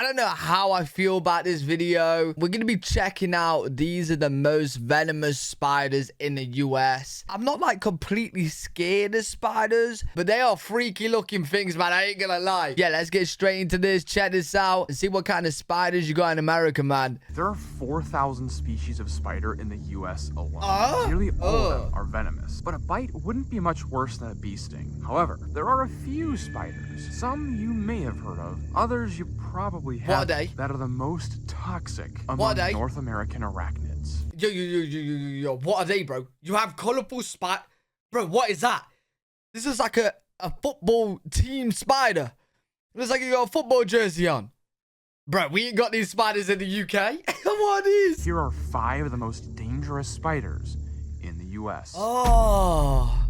I don't know how I feel about this video. We're going to be checking out these are the most venomous spiders in the US. I'm not like completely scared of spiders, but they are freaky looking things, man. I ain't gonna lie. Yeah, let's get straight into this. Check this out and see what kind of spiders you got in America, man. There are 4,000 species of spider in the US alone. Nearly all of them are venomous, but a bite wouldn't be much worse than a bee sting. However, there are a few spiders. Some you may have heard of, others you probably have, that are the most toxic among North American arachnids. Yo, what are they, bro? You have colorful spot. Bro, what is that? This is like a football team spider. It looks like you got a football jersey on. Bro, we ain't got these spiders in the UK. What are these? Here are 5 of the most dangerous spiders in the US. Oh.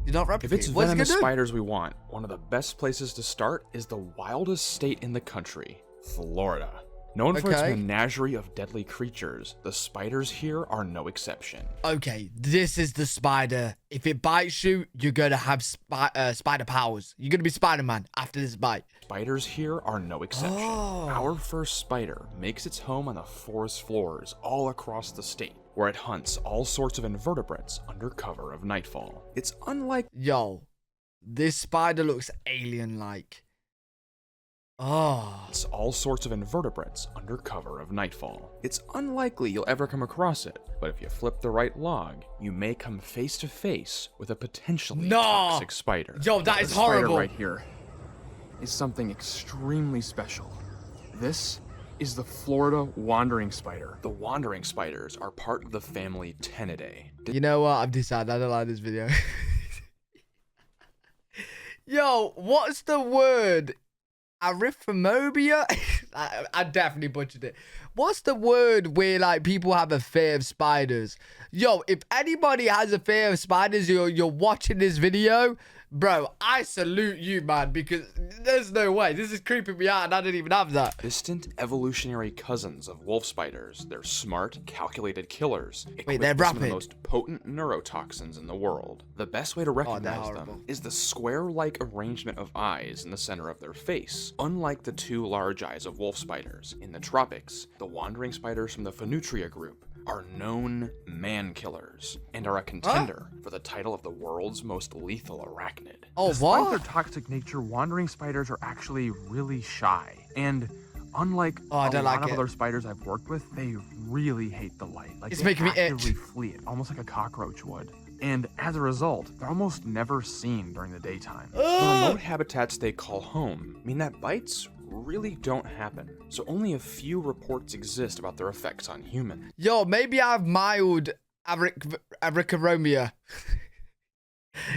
You're not replicate. If it's venomous spiders we want, one of the best places to start is the wildest state in the country, Florida. Known for its menagerie of deadly creatures, the spiders here are no exception. Okay, this is the spider. If it bites you, you're gonna have spider powers. You're gonna be Spider-Man after this bite. Spiders here are no exception. Our first spider makes its home on the forest floors all across the state, where it hunts all sorts of invertebrates under cover of nightfall. It's unlike... Yo, this spider looks alien-like. Oh. It's all sorts of invertebrates under cover of nightfall. It's unlikely you'll ever come across it, but if you flip the right log, you may come face to face with a potentially toxic spider. Yo, that is horrible. Right here is something extremely special. This is the Florida wandering spider. The wandering spiders are part of the family Tenidae. You know what? I've decided I don't like this video. Yo, what's the word? Arithmobia? I definitely butchered it. What's the word where like people have a fear of spiders? Yo, if anybody has a fear of spiders, you're watching this video, bro, I salute you, man, because there's no way. This is creeping me out and I didn't even have that. Distant evolutionary cousins of wolf spiders. They're smart, calculated killers. Wait, they're some of the most potent neurotoxins in the world. The best way to recognize them is the square-like arrangement of eyes in the center of their face. Unlike the 2 large eyes of wolf spiders, in the tropics, the wandering spiders from the Phenutria group are known man-killers and are a contender for the title of the world's most lethal arachnid. Oh, Despite their toxic nature, wandering spiders are actually really shy. And unlike a lot of other spiders I've worked with, they really hate the light. Like, it's they making me actively flee it, almost like a cockroach would. And as a result, they're almost never seen during the daytime. The remote habitats they call home mean that bites really don't happen, so only a few reports exist about their effects on humans. Yo, maybe I have mild arachnoromia.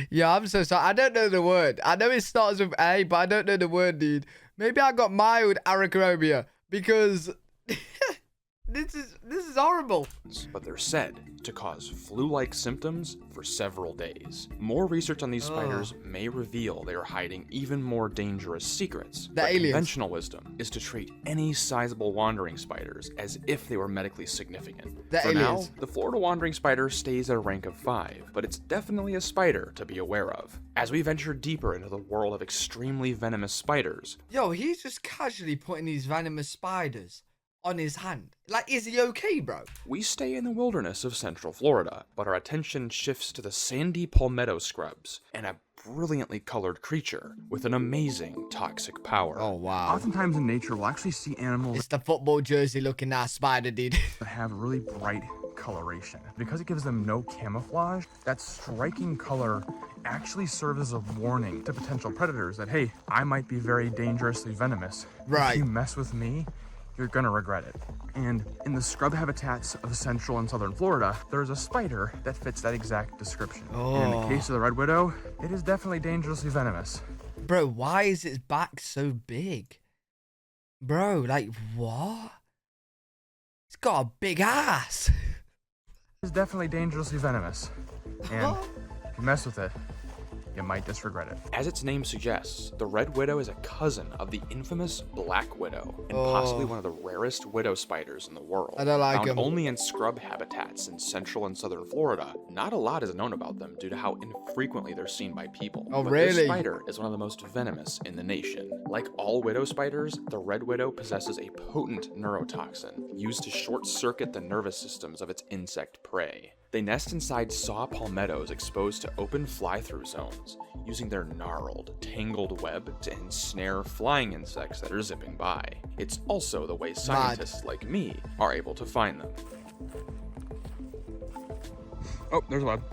Yeah, I'm so sorry. I don't know the word. I know it starts with A, but I don't know the word, dude. Maybe I got mild arachnoromia because this is horrible. But they're said to cause flu-like symptoms for several days. More research on these spiders may reveal they are hiding even more dangerous secrets. The aliens. Conventional wisdom is to treat any sizable wandering spiders as if they were medically significant. For now, the Florida wandering spider stays at a rank of 5, but it's definitely a spider to be aware of. As we venture deeper into the world of extremely venomous spiders... Yo, he's just casually putting these venomous spiders on his hand. Like, is he okay, bro? We stay in the wilderness of Central Florida, but our attention shifts to the sandy palmetto scrubs and a brilliantly colored creature with an amazing toxic power. Oh, wow. Oftentimes in nature, we'll actually see animals... It's the football jersey looking ass spider, dude. ...that have really bright coloration. Because it gives them no camouflage, that striking color actually serves as a warning to potential predators that, hey, I might be very dangerously venomous. Right. If you mess with me, you're gonna regret it. And in the scrub habitats of Central and Southern Florida, there's a spider that fits that exact description. And in the case of the red widow, it is definitely dangerously venomous. Bro, why is its back so big? Bro, like, what? It's got a big ass. It's definitely dangerously venomous. And if you mess with it, you might just regret it. As its name suggests, the Red Widow is a cousin of the infamous Black Widow, and possibly one of the rarest widow spiders in the world. I don't like Found them. only in scrub habitats in central and southern Florida, not a lot is known about them due to how infrequently they're seen by people. Oh, but really? This spider is one of the most venomous in the nation. Like all widow spiders, the Red Widow possesses a potent neurotoxin used to short-circuit the nervous systems of its insect prey. They nest inside saw palmettos exposed to open fly-through zones, using their gnarled, tangled web to ensnare flying insects that are zipping by. It's also the way scientists like me are able to find them. Oh, there's a web.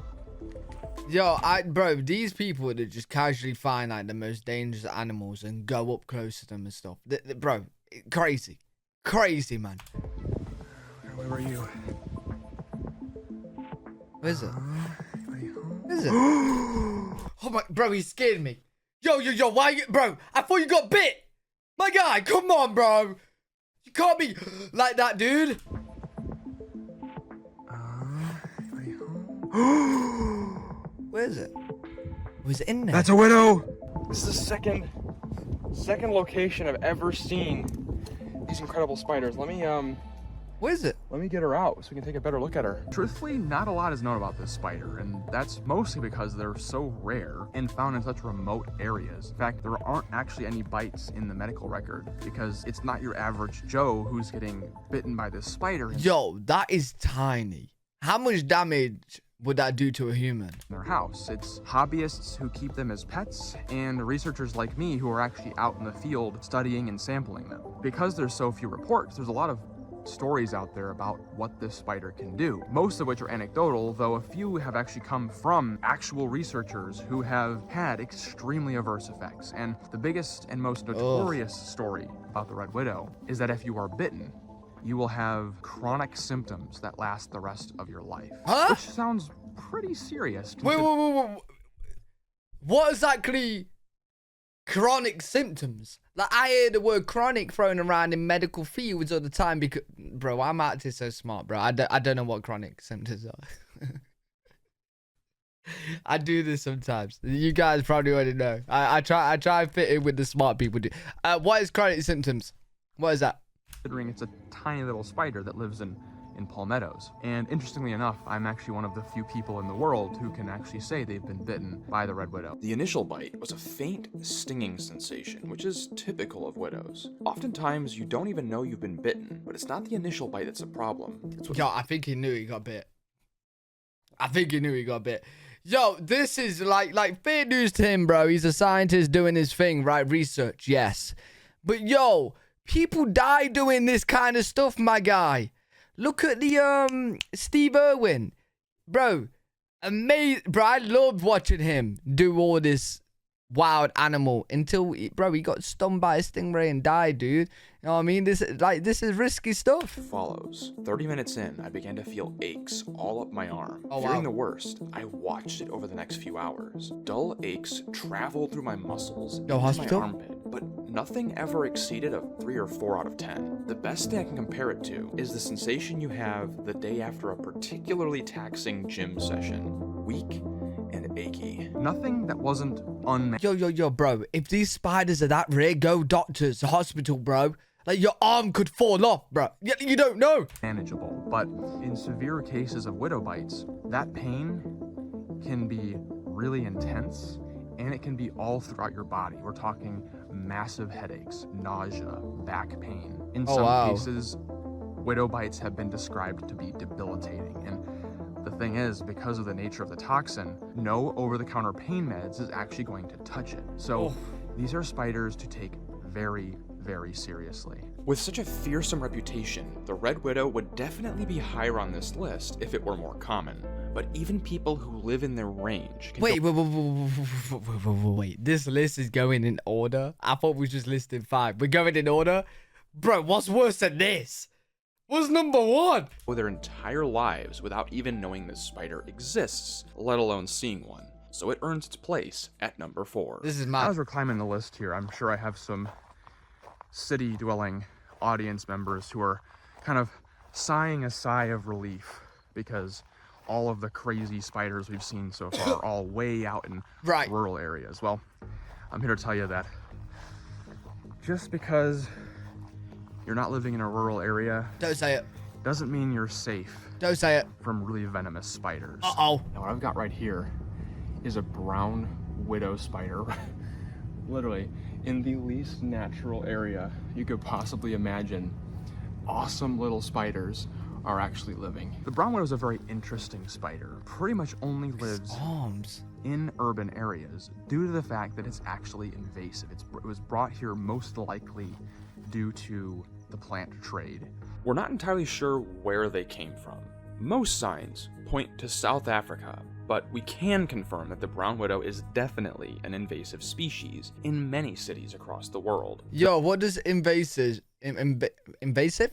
Yo, bro, these people that just casually find like the most dangerous animals and go up close to them and stuff. Bro, crazy. Crazy, man. Where were you? Where is it? Where is it? Oh my, bro, he scared me. Yo, why you, bro? I thought you got bit. My guy, come on, bro. You can't be like that, dude. Where is it? Was it in there? That's a widow. This is the second location I've ever seen these incredible spiders. Let me get her out so we can take a better look at her. Truthfully, not a lot is known about this spider, and that's mostly because they're so rare and found in such remote areas. In fact, there aren't actually any bites in the medical record because it's not your average Joe who's getting bitten by this spider. Yo, that is tiny. How much damage would that do to a human? In their house. It's hobbyists who keep them as pets and researchers like me who are actually out in the field studying and sampling them. Because there's so few reports, there's a lot of stories out there about what this spider can do, most of which are anecdotal, though a few have actually come from actual researchers who have had extremely adverse effects. And the biggest and most notorious story about the Red Widow is that if you are bitten, you will have chronic symptoms that last the rest of your life. Huh? Which sounds pretty serious. Wait. What exactly chronic symptoms? Like, I hear the word chronic thrown around in medical fields all the time because, bro, I'm actually so smart, bro. I don't know what chronic symptoms are. I do this sometimes. You guys probably already know. I try and fit in with the smart people do. What is chronic symptoms? What is that? Considering it's a tiny little spider that lives in palmettos. And interestingly enough, I'm actually one of the few people in the world who can actually say they've been bitten by the Red Widow. The initial bite was a faint, stinging sensation, which is typical of widows. Oftentimes, you don't even know you've been bitten, but it's not the initial bite that's a problem. Yo, I think he knew he got bit. Yo, this is like fair news to him, bro. He's a scientist doing his thing, right? Research, yes. But yo, people die doing this kind of stuff, my guy. Look at the Steve Irwin, bro. Amazing, bro. I loved watching him do all this wild animal until he got stung by a stingray and died, dude. You know what I mean? This is risky stuff. Follows. 30 minutes in, I began to feel aches all up my arm. Oh, Fearing wow. the worst, I watched it over the next few hours. Dull aches traveled through my muscles into hospital? my armpit, but nothing ever exceeded a 3 or 4 out of 10. The best thing I can compare it to is the sensation you have the day after a particularly taxing gym session. Weak and achy. Nothing that wasn't Yo, bro. If these spiders are that rare, go doctors, hospital, bro. Like, your arm could fall off, bro. You don't know. manageable. But in severe cases of widow bites, that pain can be really intense and it can be all throughout your body. We're talking massive headaches, nausea, back pain. In some cases, widow bites have been described to be debilitating. And the thing is, because of the nature of the toxin, no over-the-counter pain meds is actually going to touch it. So these are spiders to take very, very seriously. With such a fearsome reputation, the Red Widow would definitely be higher on this list if it were more common. But even people who live in their range can Wait. This list is going in order? I thought we just listed 5. We're going in order? Bro, what's worse than this? What's number 1? go their entire lives without even knowing this spider exists, let alone seeing one. So it earns its place at number 4. This is my... As we're climbing the list here, I'm sure I have some city-dwelling audience members who are kind of sighing a sigh of relief because all of the crazy spiders we've seen so far are all way out in rural areas. Well, I'm here to tell you that just because you're not living in a rural area, don't say it, doesn't mean you're safe. Don't say it. From really venomous spiders. Uh-oh. Now what I've got right here is a brown widow spider. Literally, in the least natural area you could possibly imagine, awesome little spiders are actually living. The brown widow is a very interesting spider. Pretty much only lives in urban areas due to the fact that it's actually invasive. It was brought here most likely due to the plant trade. We're not entirely sure where they came from. Most signs point to South Africa, but we can confirm that the brown widow is definitely an invasive species in many cities across the world. Yo, what does invasive? Invasive.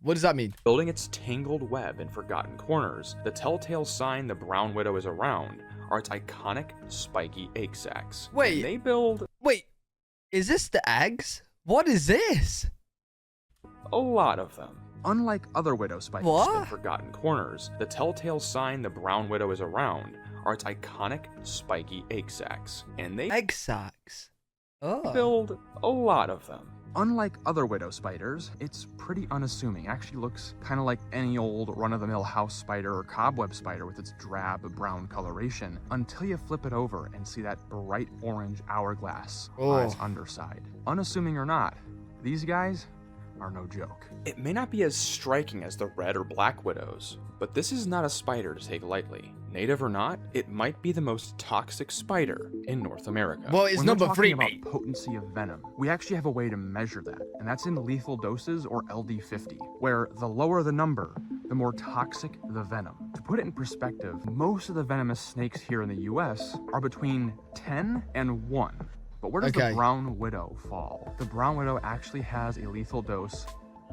What does that mean? Building its tangled web in forgotten corners, the telltale sign the brown widow is around are its iconic spiky egg sacs. Wait. They build... Wait. Is this the eggs? What is this? A lot of them. Unlike other widow spiders in forgotten corners, the telltale sign the brown widow is around are its iconic spiky egg sacs. And they... Egg sacs? Oh. Build a lot of them. Unlike other widow spiders, it's pretty unassuming. It actually looks kind of like any old run-of-the-mill house spider or cobweb spider with its drab brown coloration until you flip it over and see that bright orange hourglass on its underside. Unassuming or not, these guys are no joke. It may not be as striking as the red or black widows, but this is not a spider to take lightly. Native or not, it might be the most toxic spider in North America. Well, it's number 3, about potency of venom, we actually have a way to measure that, and that's in lethal doses, or LD50, where the lower the number, the more toxic the venom. To put it in perspective, most of the venomous snakes here in the US are between 10 and 1. But where does the brown widow fall? The brown widow actually has a lethal dose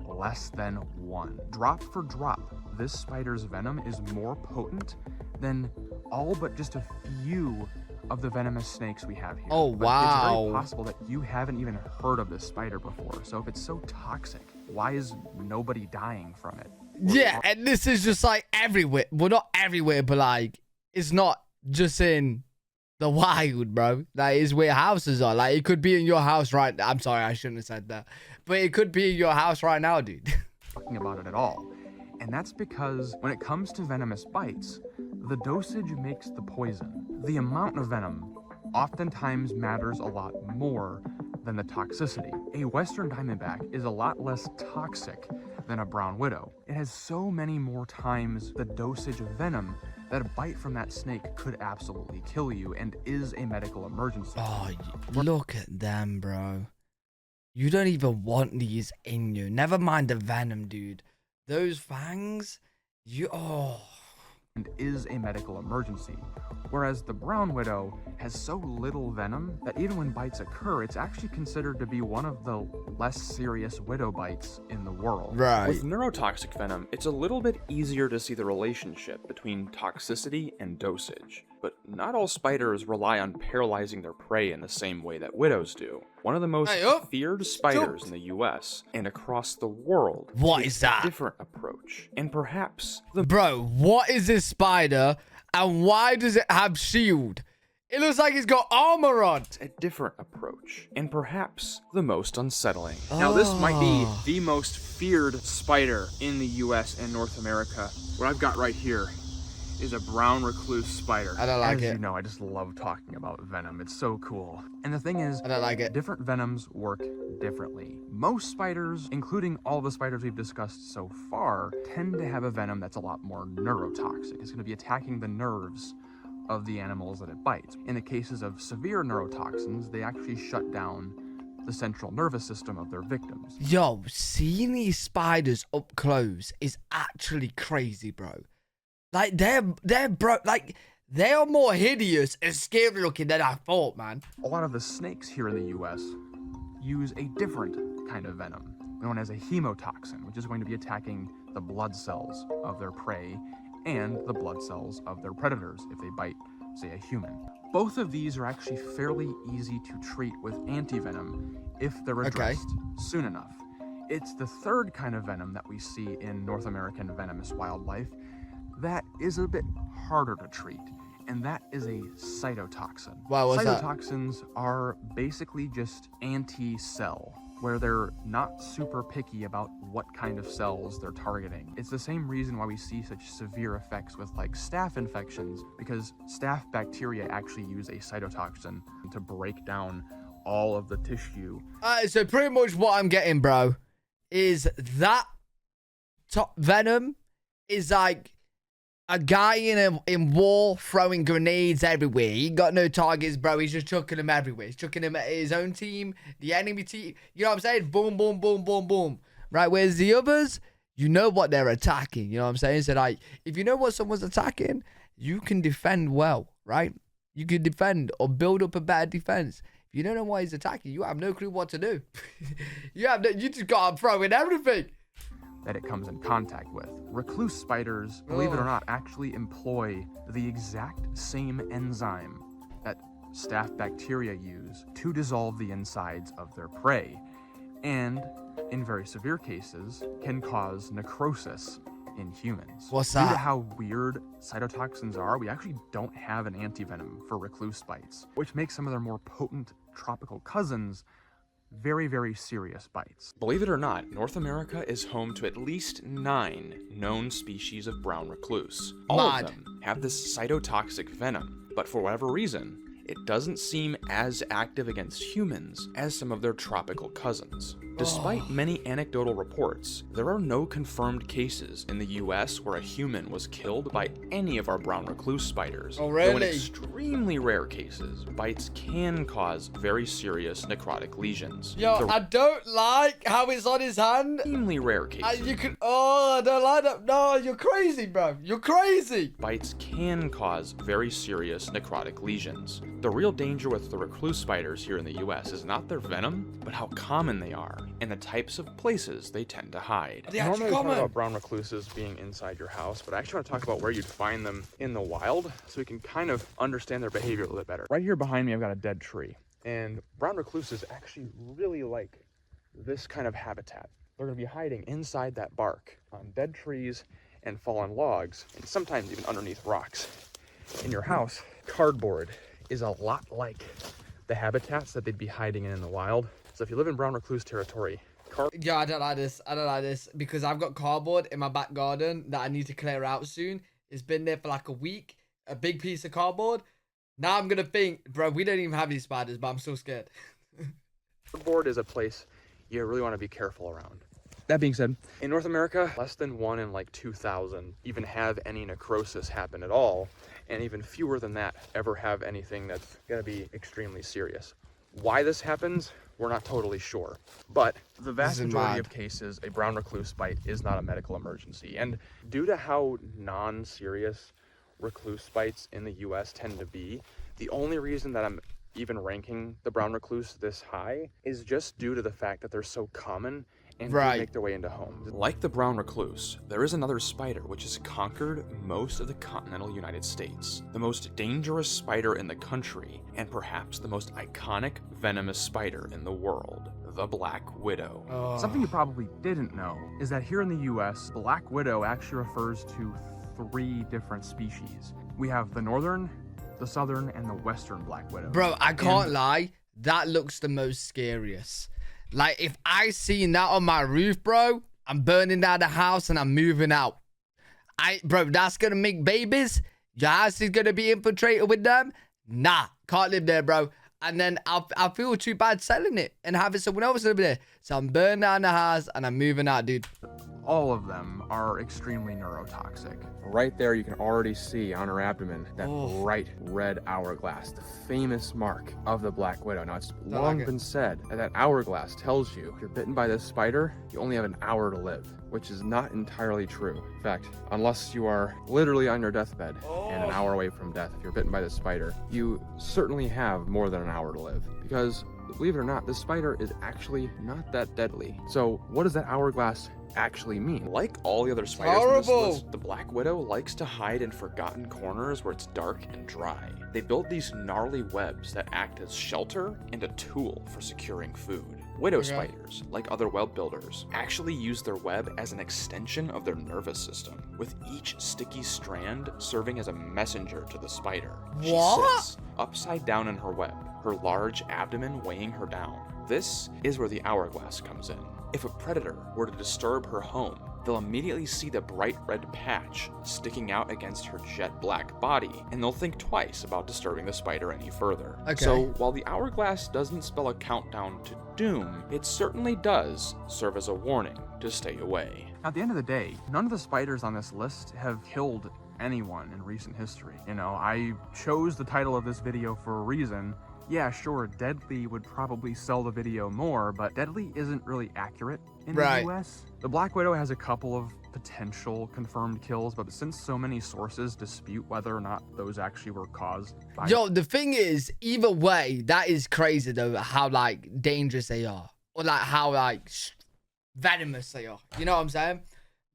less than 1. Drop for drop, this spider's venom is more potent than all but just a few of the venomous snakes we have here. Oh, but wow. It's very possible that you haven't even heard of this spider before. So if it's so toxic, why is nobody dying from it? Yeah, and this is just like everywhere. Well, not everywhere, but like, it's not just in the wild, bro. Like, it's where houses are. Like, it could be in your house right now. I'm sorry, I shouldn't have said that. But it could be in your house right now, dude. Talking about it at all. And that's because when it comes to venomous bites, the dosage makes the poison. The amount of venom oftentimes matters a lot more than the toxicity. A western diamondback is a lot less toxic than a brown widow. It has so many more times the dosage of venom that a bite from that snake could absolutely kill you and is a medical emergency. Oh, look at them, bro. You don't even want these in you. Never mind the venom, dude. Those fangs, and is a medical emergency. Whereas the brown widow has so little venom that even when bites occur, it's actually considered to be one of the less serious widow bites in the world. Right. With neurotoxic venom, it's a little bit easier to see the relationship between toxicity and dosage. But not all spiders rely on paralyzing their prey in the same way that widows do. One of the most feared spiders in the US and across the world. What is that? A different approach. And perhaps the... Bro, what is this spider and why does it have shield? It looks like it's got armor on. A different approach. And perhaps the most unsettling. Now this might be the most feared spider in the US and North America. What I've got right here is a brown recluse spider. I don't like it. As you know, I just love talking about venom. It's so cool. And the thing is, I don't like it. Different venoms work differently. Most spiders, including all the spiders we've discussed so far, tend to have a venom that's a lot more neurotoxic. It's going to be attacking the nerves of the animals that it bites. In the cases of severe neurotoxins, they actually shut down the central nervous system of their victims. Yo, seeing these spiders up close is actually crazy, bro. Like, they're bro, like, they are more hideous and scary looking than I thought, man. A lot of the snakes here in the US use a different kind of venom, known as a hemotoxin, which is going to be attacking the blood cells of their prey and the blood cells of their predators if they bite, say, a human. Both of these are actually fairly easy to treat with antivenom if they're addressed soon enough. It's the third kind of venom that we see in North American venomous wildlife, that is a bit harder to treat, and that is a cytotoxin. Wow, what's that? Cytotoxins are basically just anti-cell, where they're not super picky about what kind of cells they're targeting. It's the same reason why we see such severe effects with like staph infections, because staph bacteria actually use a cytotoxin to break down all of the tissue. So pretty much what I'm getting, bro, is that venom is like a guy in war throwing grenades everywhere. He got no targets, bro. He's just chucking them everywhere. He's chucking them at his own team, the enemy team. You know what I'm saying? Boom, boom, boom, boom, boom. Right? Whereas the others, you know what they're attacking. You know what I'm saying? So like, if you know what someone's attacking, you can defend well, right? You can defend or build up a better defense. If you don't know why he's attacking, you have no clue what to do. You just gotta throw in everything that it comes in contact with. Recluse spiders, believe it or not, actually employ the exact same enzyme that staph bacteria use to dissolve the insides of their prey, and in very severe cases can cause necrosis in humans. What's that? Due to how weird cytotoxins are, we actually don't have an antivenom for recluse bites, which makes some of their more potent tropical cousins very, very serious bites. Believe it or not, North America is home to at least 9 known species of brown recluse. All of them have this cytotoxic venom, but for whatever reason, it doesn't seem as active against humans as some of their tropical cousins. Despite many anecdotal reports, there are no confirmed cases in the US where a human was killed by any of our brown recluse spiders. Oh, really? Though in extremely rare cases, bites can cause very serious necrotic lesions. Yo, I don't like how it's on his hand. Extremely rare cases. I don't like that. No, you're crazy, bro. You're crazy. Bites can cause very serious necrotic lesions. The real danger with the recluse spiders here in the US is not their venom, but how common they are, and the types of places they tend to hide. Normally we talk about brown recluses being inside your house, but I actually want to talk about where you'd find them in the wild, so we can kind of understand their behavior a little bit better. Right here behind me, I've got a dead tree, and brown recluses actually really like this kind of habitat. They're going to be hiding inside that bark on dead trees and fallen logs, and sometimes even underneath rocks. In your house, cardboard is a lot like the habitats that they'd be hiding in the wild. So if you live in brown recluse territory, yeah, I don't like this. I don't like this because I've got cardboard in my back garden that I need to clear out soon. It's been there for like a week, a big piece of cardboard. Now I'm gonna think, bro, we don't even have these spiders, but I'm still scared. Cardboard is a place you really want to be careful around. That being said, in North America, less than 1 in like 2,000 even have any necrosis happen at all, and even fewer than that ever have anything that's gonna be extremely serious. Why this happens, we're not totally sure, but the vast majority of cases, a brown recluse bite is not a medical emergency. And due to how non-serious recluse bites in the US tend to be, the only reason that I'm even ranking the brown recluse this high is just due to the fact that they're so common and do make their way into homes. Like the brown recluse, there is another spider which has conquered most of the continental United States. The most dangerous spider in the country, and perhaps the most iconic venomous spider in the world, the black widow. Something you probably didn't know is that here in the US, black widow actually refers to 3 different species. We have the northern, the southern, and the western black widow. Bro, I can't lie, that looks the most scariest. Like, if I seen that on my roof, bro, I'm burning down the house and I'm moving out. Bro, that's gonna make babies? Your house is gonna be infiltrated with them? Nah, can't live there, bro. And then I'll feel too bad selling it and having someone else live there. So I'm burning down the house and I'm moving out, dude. All of them are extremely neurotoxic. Right there, you can already see on her abdomen that bright red hourglass, the famous mark of the black widow. Now, it's long been said that that hourglass tells you if you're bitten by this spider, you only have an hour to live, which is not entirely true. In fact, unless you are literally on your deathbed and an hour away from death, if you're bitten by this spider, you certainly have more than an hour to live. Because, believe it or not, this spider is actually not that deadly. So, what does that hourglass actually mean? Like all the other spiders in this list, the black widow likes to hide in forgotten corners where it's dark and dry. They build these gnarly webs that act as shelter and a tool for securing food. Widow spiders, like other web builders, actually use their web as an extension of their nervous system, with each sticky strand serving as a messenger to the spider. What? She sits upside down in her web, her large abdomen weighing her down. This is where the hourglass comes in. If a predator were to disturb her home, they'll immediately see the bright red patch sticking out against her jet black body, and they'll think twice about disturbing the spider any further. Okay. So while the hourglass doesn't spell a countdown to doom, it certainly does serve as a warning to stay away. At the end of the day, none of the spiders on this list have killed anyone in recent history. You know, I chose the title of this video for a reason. Yeah, sure, Deadly would probably sell the video more, but Deadly isn't really accurate in the US. The Black Widow has a couple of potential confirmed kills, but since so many sources dispute whether or not those actually were caused by... Yo, the thing is, either way, that is crazy though, how like dangerous they are. Or like how like venomous they are. You know what I'm saying?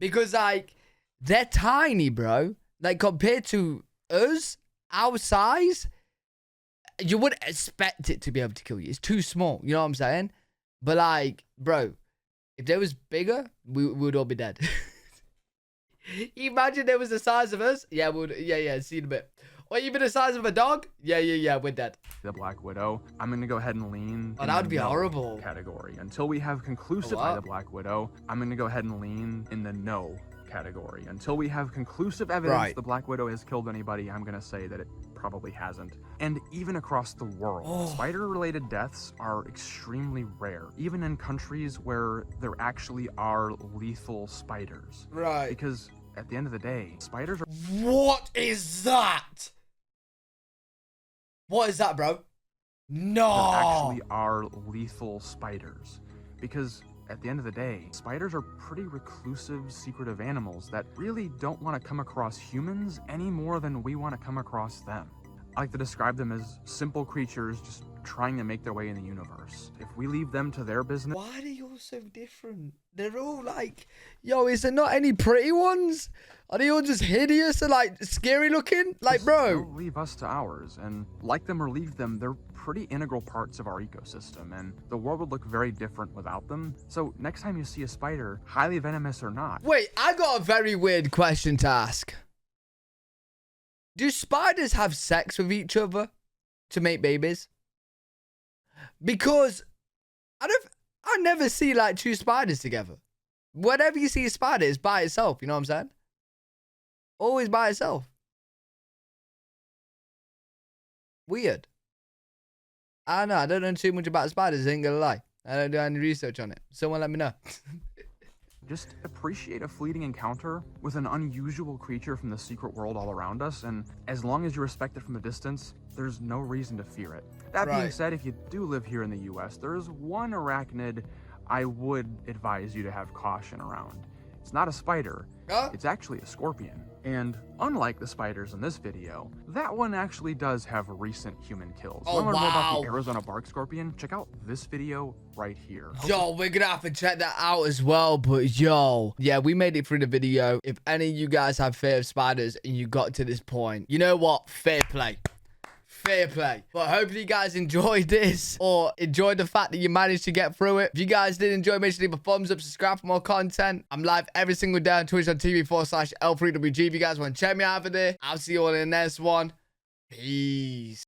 Because like, they're tiny, bro. Like compared to us, our size, you wouldn't expect it to be able to kill you. It's too small. You know what I'm saying? But like, bro, if they was bigger, we would all be dead. Imagine they was the size of us. Yeah, see in a bit. Or even the size of a dog. Yeah, we're dead. The Black Widow. I'm gonna go ahead and lean that would be horrible category. Until we have conclusive by the Black Widow, I'm gonna go ahead and lean in the no category. Until we have conclusive evidence the Black Widow has killed anybody, I'm gonna say that it probably hasn't. And even across the world, spider-related deaths are extremely rare, even in countries where there actually are lethal spiders. Right. Because at the end of the day, spiders are... What is that? What is that, bro? No. There actually are lethal spiders. Because at the end of the day, spiders are pretty reclusive, secretive animals that really don't want to come across humans any more than we want to come across them. I like to describe them as simple creatures just trying to make their way in the universe. If we leave them to their business... Why are they all so different? They're all like... Yo, is there not any pretty ones? Are they all just hideous and like scary looking? Like, bro. They'll leave us to ours, and like them or leave them, they're pretty integral parts of our ecosystem, and the world would look very different without them. So next time you see a spider, highly venomous or not... Wait, I got a very weird question to ask. Do spiders have sex with each other to make babies? Because I never see like two spiders together. Whenever you see a spider, it's by itself. You know what I'm saying? Always by itself. Weird. I don't know. I don't know too much about spiders. I ain't gonna lie. I don't do any research on it. Someone let me know. Just appreciate a fleeting encounter with an unusual creature from the secret world all around us, and as long as you respect it from a distance, there's no reason to fear it. That being said, if you do live here in the US, there's one arachnid I would advise you to have caution around. It's not a spider, it's actually a scorpion. And unlike the spiders in this video, that one actually does have recent human kills. Want to learn more about the Arizona bark scorpion? Check out this video right here. Yo, we're gonna have to check that out as well, but yo, yeah, we made it through the video. If any of you guys have fear of spiders and you got to this point, you know what? Fair play. Fair play. But hopefully you guys enjoyed this or enjoyed the fact that you managed to get through it. If you guys did enjoy, make sure to leave a thumbs up, subscribe for more content. I'm live every single day on twitch.tv/L3WG. If you guys want to check me out over there, I'll see you all in the next one. Peace.